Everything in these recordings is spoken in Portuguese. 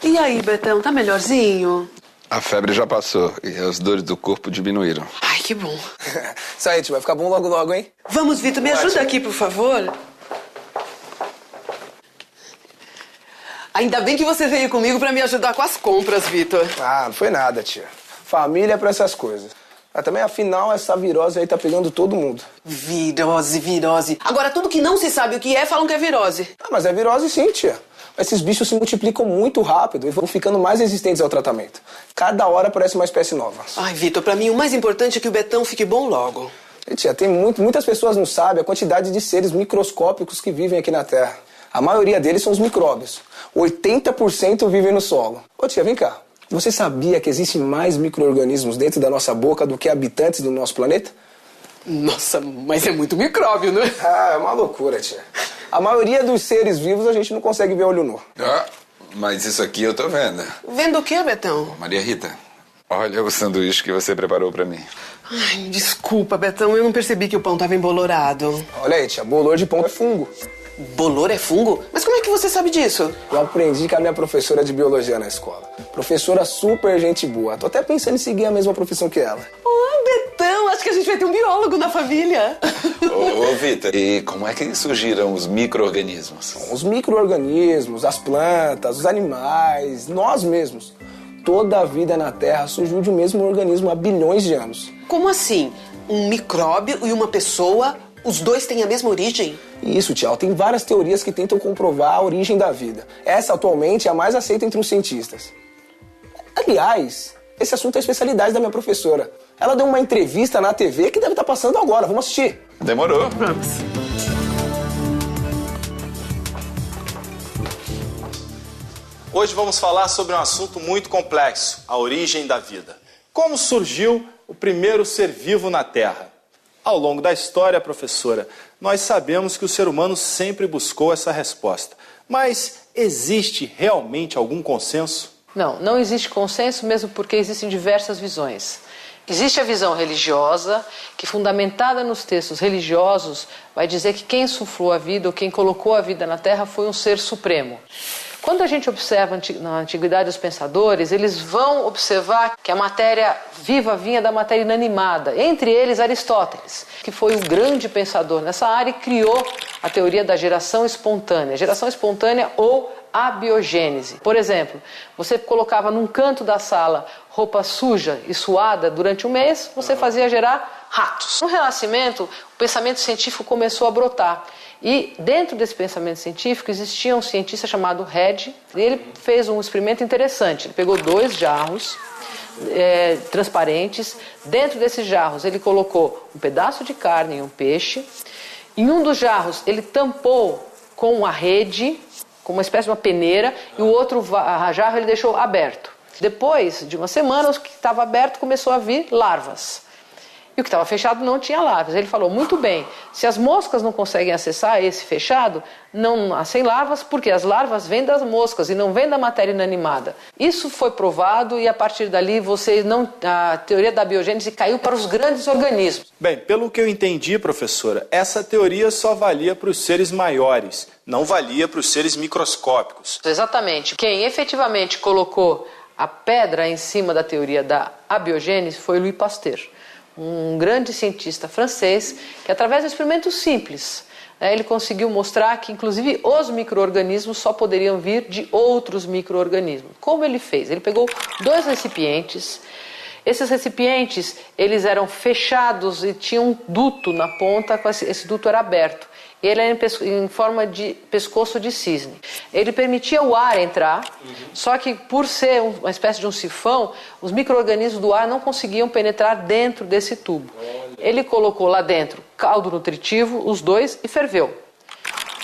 E aí, Betão, tá melhorzinho? A febre já passou e as dores do corpo diminuíram. Ai, que bom. Isso aí, tio, vai ficar bom logo logo, hein? Vamos, Vitor, me ajuda aqui, por favor. Ainda bem que você veio comigo pra me ajudar com as compras, Vitor. Ah, não foi nada, tia. Família é pra essas coisas. Mas também, afinal, essa virose aí tá pegando todo mundo. Virose. Agora, tudo que não se sabe o que é, falam que é virose. Ah, mas é virose sim, tia. Esses bichos se multiplicam muito rápido e vão ficando mais resistentes ao tratamento. Cada hora aparece uma espécie nova. Ai, Vitor, pra mim o mais importante é que o Betão fique bom logo. E, tia, muitas pessoas não sabem a quantidade de seres microscópicos que vivem aqui na Terra. A maioria deles são os micróbios. 80% vivem no solo. Ô, tia, vem cá. Você sabia que existem mais micro-organismos dentro da nossa boca do que habitantes do nosso planeta? Nossa, mas é muito micróbio, né? Ah, é uma loucura, tia. A maioria dos seres vivos a gente não consegue ver olho nu. Ah, mas isso aqui eu tô vendo. Vendo o quê, Betão? Maria Rita, olha o sanduíche que você preparou pra mim. Ai, desculpa, Betão, eu não percebi que o pão tava embolorado. Olha aí, tia, bolor de pão é fungo. Bolor é fungo? Mas como é que você sabe disso? Eu aprendi com a minha professora de biologia na escola. Professora super gente boa. Tô até pensando em seguir a mesma profissão que ela. Oh, Betão, acho que a gente vai ter um biólogo na família. Ô, Vitor, e como é que surgiram os micro-organismos? Os micro-organismos, as plantas, os animais, nós mesmos. Toda a vida na Terra surgiu de um mesmo organismo há bilhões de anos. Como assim? Um micróbio e uma pessoa, os dois têm a mesma origem? Isso, Tchau. Tem várias teorias que tentam comprovar a origem da vida. Essa, atualmente, é a mais aceita entre os cientistas. Aliás, esse assunto é a especialidade da minha professora. Ela deu uma entrevista na TV que deve estar passando agora. Vamos assistir. Demorou. Vamos. Hoje vamos falar sobre um assunto muito complexo, a origem da vida. Como surgiu o primeiro ser vivo na Terra? Ao longo da história, professora, nós sabemos que o ser humano sempre buscou essa resposta. Mas existe realmente algum consenso? Não existe consenso, mesmo porque existem diversas visões. Existe a visão religiosa, que fundamentada nos textos religiosos, vai dizer que quem insuflou a vida ou quem colocou a vida na Terra foi um ser supremo. Quando a gente observa na antiguidade os pensadores, eles vão observar que a matéria viva vinha da matéria inanimada. Entre eles, Aristóteles, que foi um grande pensador nessa área e criou a teoria da geração espontânea ou abiogênese. Por exemplo, você colocava num canto da sala roupa suja e suada durante um mês, você fazia gerar ratos. No Renascimento, o pensamento científico começou a brotar. E dentro desse pensamento científico existia um cientista chamado Redi, e ele fez um experimento interessante. Ele pegou 2 jarros transparentes. Dentro desses jarros ele colocou um pedaço de carne e um peixe. Em um dos jarros ele tampou com uma rede, com uma espécie de uma peneira, e o outro jarro ele deixou aberto. Depois de uma semana, o que estava aberto começou a vir larvas. E o que estava fechado não tinha larvas. Ele falou, muito bem, se as moscas não conseguem acessar esse fechado, não nascem larvas, porque as larvas vêm das moscas e não vêm da matéria inanimada. Isso foi provado e a partir dali a teoria da biogênese caiu para os grandes organismos. Bem, pelo que eu entendi, professora, essa teoria só valia para os seres maiores, não valia para os seres microscópicos. Exatamente. Quem efetivamente colocou a pedra em cima da teoria da abiogênese foi Louis Pasteur, um grande cientista francês que, através de um experimento simples, ele conseguiu mostrar que, inclusive, os micro-organismos só poderiam vir de outros micro-organismos. Como ele fez? Ele pegou 2 recipientes. Esses recipientes, eles eram fechados e tinham um duto na ponta, esse duto era aberto. Ele era em forma de pescoço de cisne. Ele permitia o ar entrar, só que por ser uma espécie de um sifão, os micro-organismos do ar não conseguiam penetrar dentro desse tubo. Ele colocou lá dentro caldo nutritivo, os 2, e ferveu.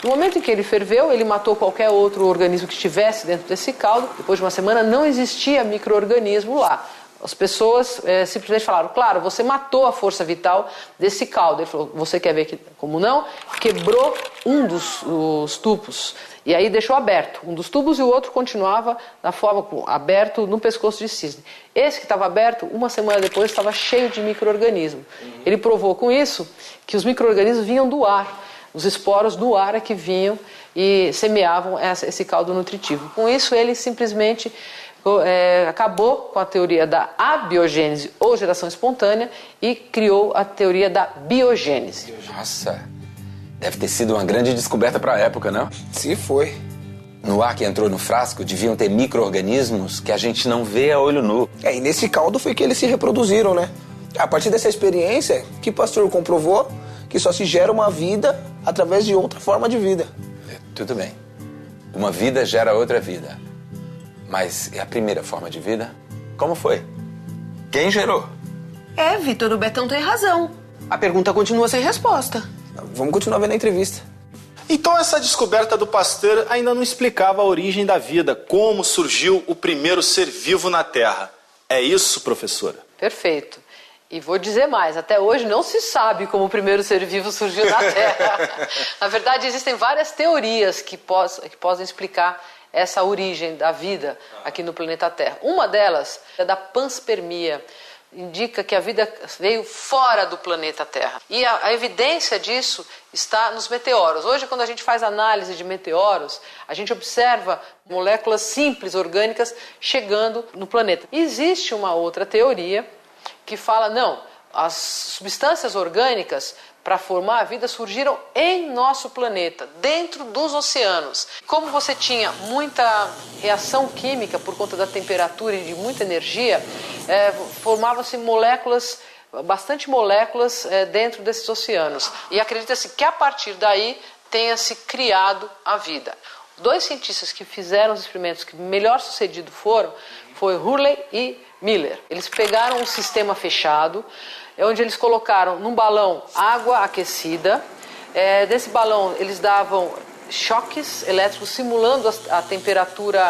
No momento em que ele ferveu, ele matou qualquer outro organismo que estivesse dentro desse caldo. Depois de uma semana não existia micro-organismo lá. As pessoas simplesmente falaram, claro, você matou a força vital desse caldo. Ele falou, você quer ver como não? Quebrou um dos tubos e aí deixou aberto um dos tubos e o outro continuava da forma aberto no pescoço de cisne. Esse que estava aberto, uma semana depois, estava cheio de micro-organismos. Ele provou com isso que os micro-organismos vinham do ar. Os esporos do ar é que vinham e semeavam esse caldo nutritivo. Com isso, ele simplesmente acabou com a teoria da abiogênese ou geração espontânea e criou a teoria da biogênese. Nossa, deve ter sido uma grande descoberta para a época, não? Se foi. No ar que entrou no frasco deviam ter micro-organismos que a gente não vê a olho nu. E nesse caldo foi que eles se reproduziram, né? A partir dessa experiência, que Pasteur comprovou que só se gera uma vida através de outra forma de vida. Tudo bem. Uma vida gera outra vida. Mas e a primeira forma de vida? Como foi? Quem gerou? Vitor, o Betão tem razão. A pergunta continua sem resposta. Vamos continuar vendo a entrevista. Então essa descoberta do Pasteur ainda não explicava a origem da vida, como surgiu o primeiro ser vivo na Terra. É isso, professora? Perfeito. E vou dizer mais, até hoje não se sabe como o primeiro ser vivo surgiu na Terra. Na verdade, existem várias teorias que possam explicar essa origem da vida aqui no planeta Terra. Uma delas é da panspermia, indica que a vida veio fora do planeta Terra. E a evidência disso está nos meteoros. Hoje, quando a gente faz análise de meteoros, a gente observa moléculas simples, orgânicas, chegando no planeta. Existe uma outra teoria que fala, não, as substâncias orgânicas para formar a vida surgiram em nosso planeta, dentro dos oceanos. Como você tinha muita reação química por conta da temperatura e de muita energia, formavam-se moléculas, bastante moléculas dentro desses oceanos. E acredita-se que a partir daí tenha se criado a vida. Dois cientistas que fizeram os experimentos que melhor sucedidos foi Hurley e Miller. Eles pegaram um sistema fechado, onde eles colocaram num balão água aquecida. Desse balão eles davam choques elétricos simulando a temperatura,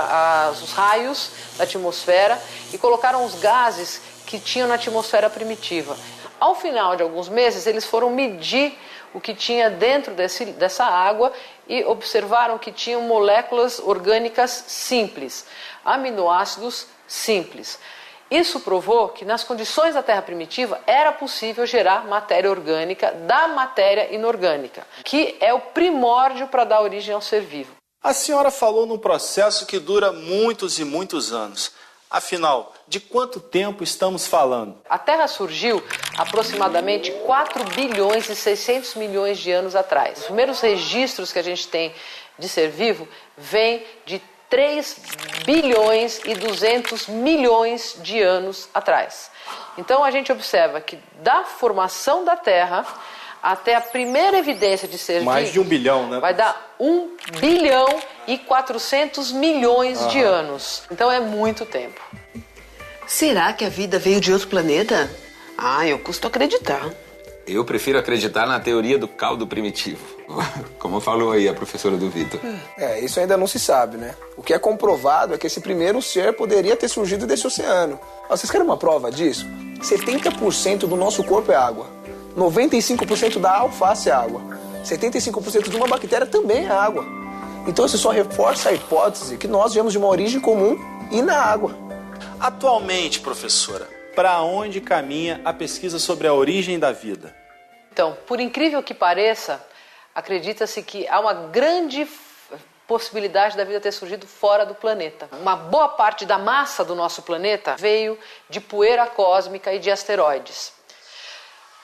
os raios da atmosfera e colocaram os gases que tinham na atmosfera primitiva. Ao final de alguns meses eles foram medir o que tinha dentro dessa água e observaram que tinham moléculas orgânicas simples, aminoácidos simples. Isso provou que nas condições da Terra primitiva era possível gerar matéria orgânica da matéria inorgânica, que é o primórdio para dar origem ao ser vivo. A senhora falou num processo que dura muitos e muitos anos. Afinal, de quanto tempo estamos falando? A Terra surgiu aproximadamente 4 bilhões e 600 milhões de anos atrás. Os primeiros registros que a gente tem de ser vivo vêm de 3 bilhões e 200 milhões de anos atrás. Então a gente observa que da formação da Terra até a primeira evidência de ser vivo... Mais de 1 bilhão, né? Vai dar 1 bilhão e 400 milhões de anos. Então é muito tempo. Será que a vida veio de outro planeta? Eu custo acreditar. Eu prefiro acreditar na teoria do caldo primitivo. Como falou aí a professora do Vitor. Isso ainda não se sabe, né? O que é comprovado é que esse primeiro ser poderia ter surgido desse oceano. Vocês querem uma prova disso? 70% do nosso corpo é água. 95% da alface é água. 75% de uma bactéria também é água. Então isso só reforça a hipótese que nós viemos de uma origem comum e na água. Atualmente, professora, para onde caminha a pesquisa sobre a origem da vida? Então, por incrível que pareça, acredita-se que há uma grande possibilidade da vida ter surgido fora do planeta. Uma boa parte da massa do nosso planeta veio de poeira cósmica e de asteroides.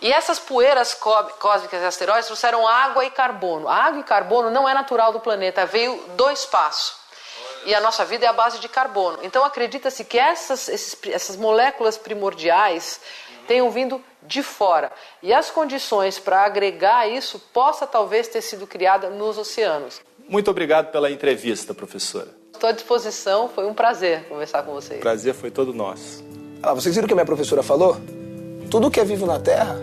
E essas poeiras cósmicas e asteroides trouxeram água e carbono. A água e carbono não é natural do planeta, veio do espaço. E a nossa vida é a base de carbono. Então acredita-se que essas moléculas primordiais tenham vindo de fora. E as condições para agregar isso possa talvez ter sido criada nos oceanos. Muito obrigado pela entrevista, professora. Estou à disposição, foi um prazer conversar com vocês. O prazer foi todo nosso. Vocês viram o que a minha professora falou? Tudo que é vivo na Terra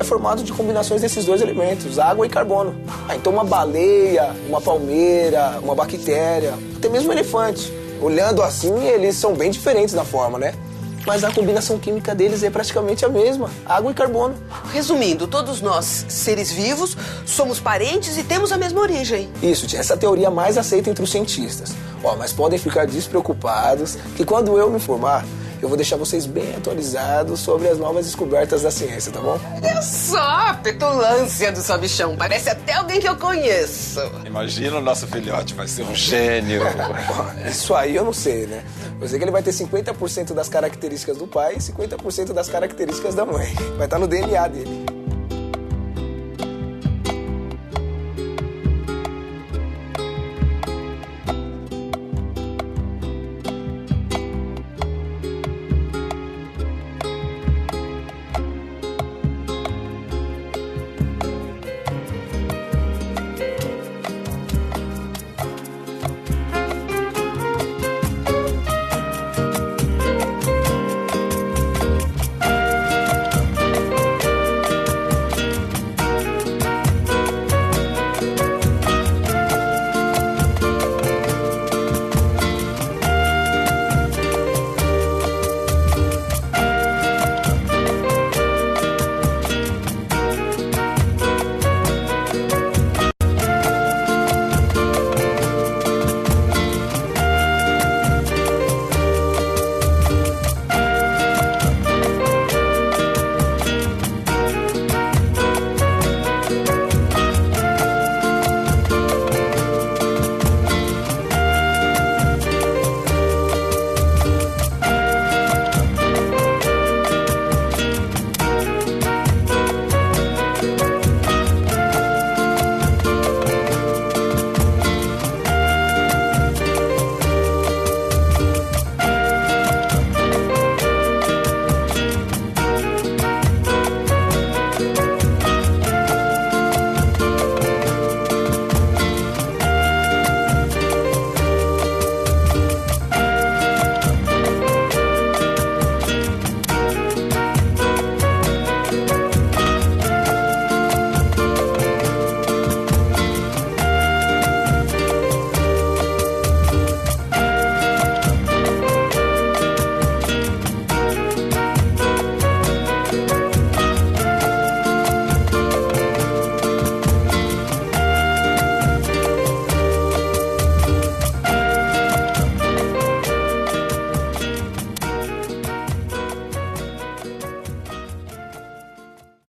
é formado de combinações desses dois elementos, água e carbono. Então uma baleia, uma palmeira, uma bactéria, até mesmo um elefante. Olhando assim, eles são bem diferentes na forma, né? Mas a combinação química deles é praticamente a mesma, água e carbono. Resumindo, todos nós, seres vivos, somos parentes e temos a mesma origem. Isso, tia, essa é a teoria mais aceita entre os cientistas. Ó, mas podem ficar despreocupados que quando eu me formar, eu vou deixar vocês bem atualizados sobre as novas descobertas da ciência, tá bom? É só a petulância do sabichão. Parece até alguém que eu conheço. Imagina o nosso filhote, vai ser um gênio. Isso aí eu não sei, né? Eu sei que ele vai ter 50% das características do pai e 50% das características da mãe. Vai estar no DNA dele.